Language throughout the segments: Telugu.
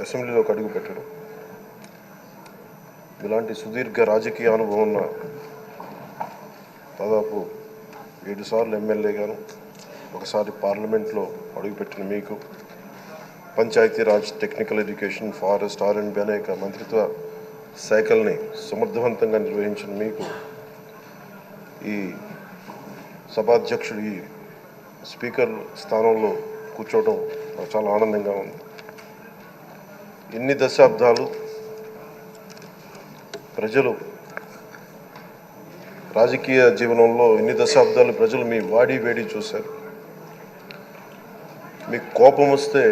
అసెంబ్లీలోకి అడుగు పెట్టడం. ఇలాంటి సుదీర్ఘ రాజకీయ అనుభవం ఉన్న దాదాపు 7 సార్లు ఎమ్మెల్యేగాను, ఒకసారి పార్లమెంట్లో అడుగుపెట్టిన మీకు, Panchayati Raj, technical education, forest, R&B అనేక మంత్రిత్వ శాఖల్ని సమర్థవంతంగా నిర్వహించిన మీకు ఈ సభాధ్యక్షుడు ఈ స్పీకర్ స్థానంలో కూర్చోవడం నాకు చాలా ఆనందంగా ఉంది. ఇన్ని దశాబ్దాలు ప్రజలు రాజకీయ జీవనంలో ఇన్ని దశాబ్దాలు ప్రజలు మీ వాడి వేడి చూశారు. మీకు కోపం వస్తే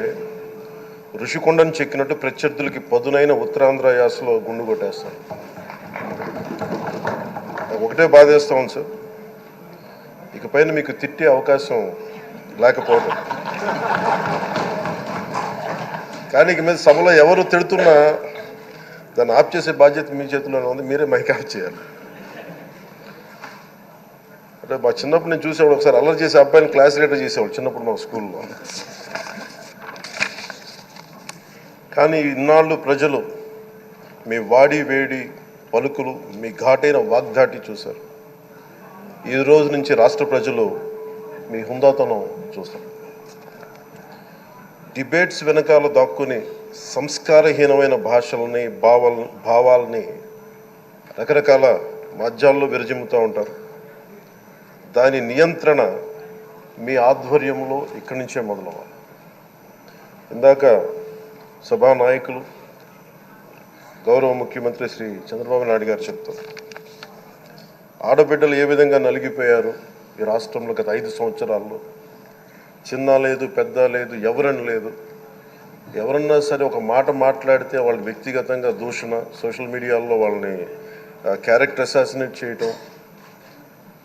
ఋషికొండను చెక్కినట్టు ప్రత్యర్థులకి పదునైన ఉత్తరాంధ్ర యాసలో గుండు కొట్టేస్తారు. ఒకటే బాధేస్తాం సార్, ఇకపైన మీకు తిట్టే అవకాశం లేకపోవడం. కానీ ఇక మీద సభలో ఎవరు తిడుతున్నా దాన్ని ఆఫ్ చేసే బాధ్యత మీ చేతిలోనే ఉంది. మీరే మైక్ ఆఫ్ చేయాలి. అంటే మా చిన్నప్పుడు నేను చూసేవాడు, ఒకసారి అల్లరి చేసే అబ్బాయిని క్లాస్ లీడర్ చేసేవాడు చిన్నప్పుడు మా స్కూల్లో. కానీ ఇన్నాళ్ళు ప్రజలు మీ వాడి వేడి పలుకులు, మీ ఘాటైన వాగ్ధాటి చూశారు. ఈ రోజు నుంచి రాష్ట్ర ప్రజలు మీ హుందాతనం చూస్తారు. డిబేట్స్ వెనకాల దాక్కుని సంస్కారహీనమైన భాషలని, భావాలని రకరకాల మాధ్యాల్లో విరజిమ్ముతూ ఉంటారు. దాని నియంత్రణ మీ ఆధ్వర్యంలో ఇక్కడి నుంచే మొదలవ్వాలి. ఇందాక సభానాయకులు గౌరవ ముఖ్యమంత్రి శ్రీ చంద్రబాబు నాయుడు గారు చెప్తారు, ఆడబిడ్డలు ఏ విధంగా నలిగిపోయారు ఈ రాష్ట్రంలో గత 5 సంవత్సరాల్లో. చిన్న లేదు, పెద్ద లేదు, ఎవరని లేదు. ఎవరన్నా సరే ఒక మాట మాట్లాడితే వాళ్ళకి వ్యక్తిగతంగా దూషణ, సోషల్ మీడియాలో వాళ్ళని క్యారెక్టర్ అసాసినేట్ చేయటం,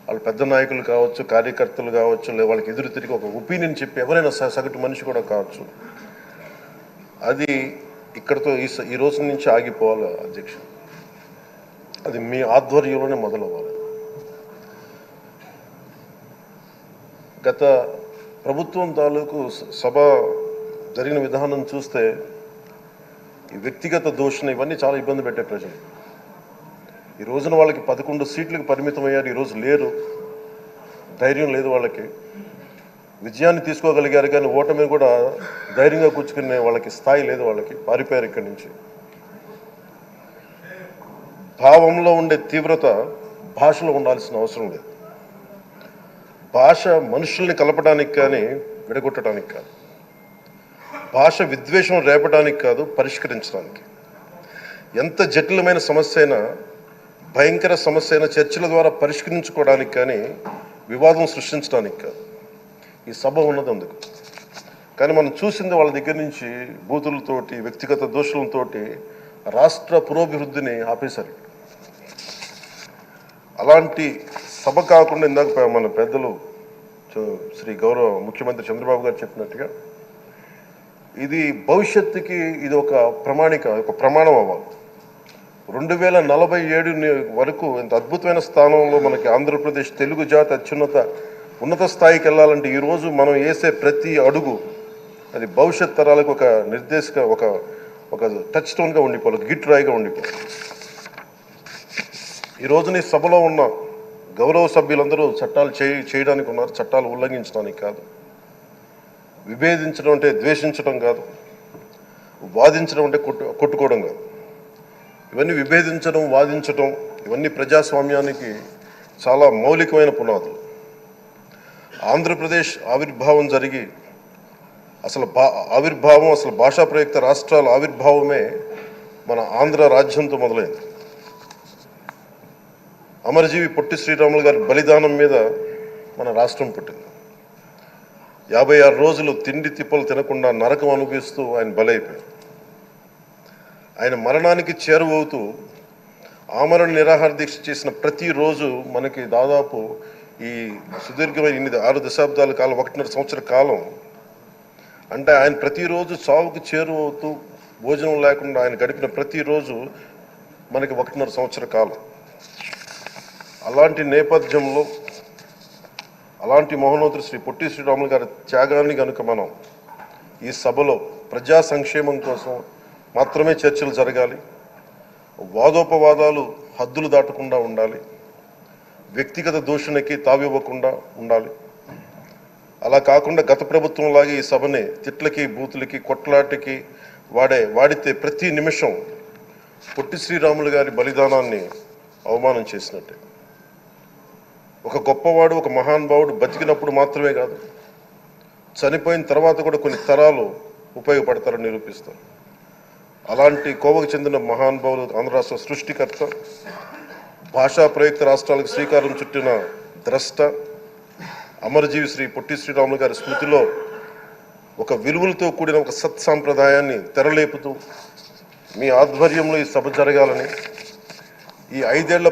వాళ్ళు పెద్ద నాయకులు కావచ్చు, కార్యకర్తలు కావచ్చు, లేదా వాళ్ళకి ఎదురు తిరిగి ఒక ఒపీనియన్ చెప్పి ఎవరైనా సగటు మనిషి కూడా కావచ్చు, అది ఇక్కడతో ఈ రోజు నుంచి ఆగిపోవాలి అధ్యక్ష. అది మీ ఆధ్వర్యంలోనే మొదలవ్వాలి. గత ప్రభుత్వం తాలూకు సభ జరిగిన విధానం చూస్తే ఈ వ్యక్తిగత దూషణ ఇవన్నీ చాలా ఇబ్బంది పెట్టే ప్రజలు. ఈ రోజున వాళ్ళకి 11 సీట్లకు పరిమితం అయ్యారు, ఈరోజు లేరు, ధైర్యం లేదు వాళ్ళకి. విజయాన్ని తీసుకోగలిగారు కానీ ఓటమిని కూడా ధైర్యంగా కూర్చుకునే వాళ్ళకి స్థాయి లేదు, వాళ్ళకి పారిపోయారు ఇక్కడి నుంచి. భావంలో ఉండే తీవ్రత భాషలో ఉండాల్సిన అవసరం లేదు. భాష మనుషుల్ని కలపడానికి కానీ విడగొట్టడానికి కాదు. భాష విద్వేషం రేపడానికి కాదు, పరిష్కరించడానికి. ఎంత జటిలమైన సమస్య అయినా, భయంకర సమస్య అయినా చర్చల ద్వారా పరిష్కరించుకోవడానికి కానీ వివాదం సృష్టించడానికి కాదు. ఈ సభ ఉన్నది అందుకు. కానీ మనం చూసింది వాళ్ళ దగ్గర నుంచి బూతులతోటి, వ్యక్తిగత దోషులతోటి రాష్ట్ర పురోభివృద్ధిని ఆపేశారు. అలాంటి సభ కాకుండా ఇందాక మన పెద్దలు శ్రీ గౌరవ ముఖ్యమంత్రి చంద్రబాబు గారు చెప్పినట్టుగా ఇది భవిష్యత్తుకి ఇది ఒక ప్రమాణం అవ్వాలి. 2047 వరకు ఇంత అద్భుతమైన స్థానంలో మనకి ఆంధ్రప్రదేశ్ తెలుగు జాతి ఉన్నత స్థాయికి వెళ్ళాలంటే ఈరోజు మనం వేసే ప్రతి అడుగు అది భవిష్యత్ తరాలకు ఒక నిర్దేశక ఒక టచ్ స్టోన్గా ఉండిపోవాలి, ఒక గిట్ రాయిగా ఉండిపోవాలి. ఈ రోజున ఈ సభలో ఉన్న గౌరవ సభ్యులందరూ చట్టాలు చేయడానికి ఉన్నారు, చట్టాలు ఉల్లంఘించడానికి కాదు. విభేదించడం అంటే ద్వేషించడం కాదు, వాదించడం అంటే కొట్టుకోవడం కాదు. ఇవన్నీ విభేదించడం, వాదించడం ఇవన్నీ ప్రజాస్వామ్యానికి చాలా మౌలికమైన పునాదులు. ఆంధ్రప్రదేశ్ ఆవిర్భావం జరిగి అసలు భాషా ప్రయుక్త రాష్ట్రాల ఆవిర్భావమే మన ఆంధ్ర రాజ్యంతో మొదలైంది. అమరజీవి పొట్టి శ్రీరాములు గారి బలిదానం మీద మన రాష్ట్రం పుట్టింది. 56 రోజులు తిండి తిప్పలు తినకుండా నరకం అనుభవిస్తూ ఆయన బలైపోయారు. ఆయన మరణానికి చేరువవుతూ ఆమరణ నిరాహార దీక్ష చేసిన ప్రతిరోజు మనకి దాదాపు ఈ సుదీర్ఘమైన 6 దశాబ్దాల కాలం, 1.5 సంవత్సర కాలం అంటే ఆయన ప్రతిరోజు చావుకు చేరువవుతూ భోజనం లేకుండా ఆయన గడిపిన ప్రతిరోజు మనకి 1.5 సంవత్సర కాలం. అలాంటి నేపథ్యంలో అలాంటి మహోన్నతుడు శ్రీ పొట్టి శ్రీరాములు గారి త్యాగాన్ని కనుక మనం ఈ సభలో ప్రజా సంక్షేమం కోసం, మాత్రమే చర్చలు జరగాలి, వాదోపవాదాలు హద్దులు దాటకుండా ఉండాలి, వ్యక్తిగత దూషణకి తావివ్వకుండా ఉండాలి. అలా కాకుండా గత ప్రభుత్వం లాగే ఈ సభని తిట్లకి, బూతులకి, కొట్లాటకి వాడితే ప్రతి నిమిషం పొట్టి శ్రీరాములు గారి బలిదానాన్ని అవమానం చేసినట్టే. ఒక గొప్పవాడు, ఒక మహానుభావుడు బతికినప్పుడు మాత్రమే కాదు, చనిపోయిన తర్వాత కూడా కొన్ని తరాలు ఉపయోగపడతారని నిరూపిస్తారు. అలాంటి కోవకు చెందిన మహానుభావులు ఆంధ్ర రాష్ట్ర సృష్టికర్త, భాషా ప్రయుక్త రాష్ట్రాలకు శ్రీకారం చుట్టిన ద్రష్ట, అమరజీవి శ్రీ పొట్టి శ్రీరాములు గారి స్మృతిలో ఒక విలువలతో కూడిన ఒక సత్సాంప్రదాయాన్ని తెరలేపుతూ మీ ఆధ్వర్యంలో ఈ సభ జరగాలని, ఈ 5 ఏళ్ల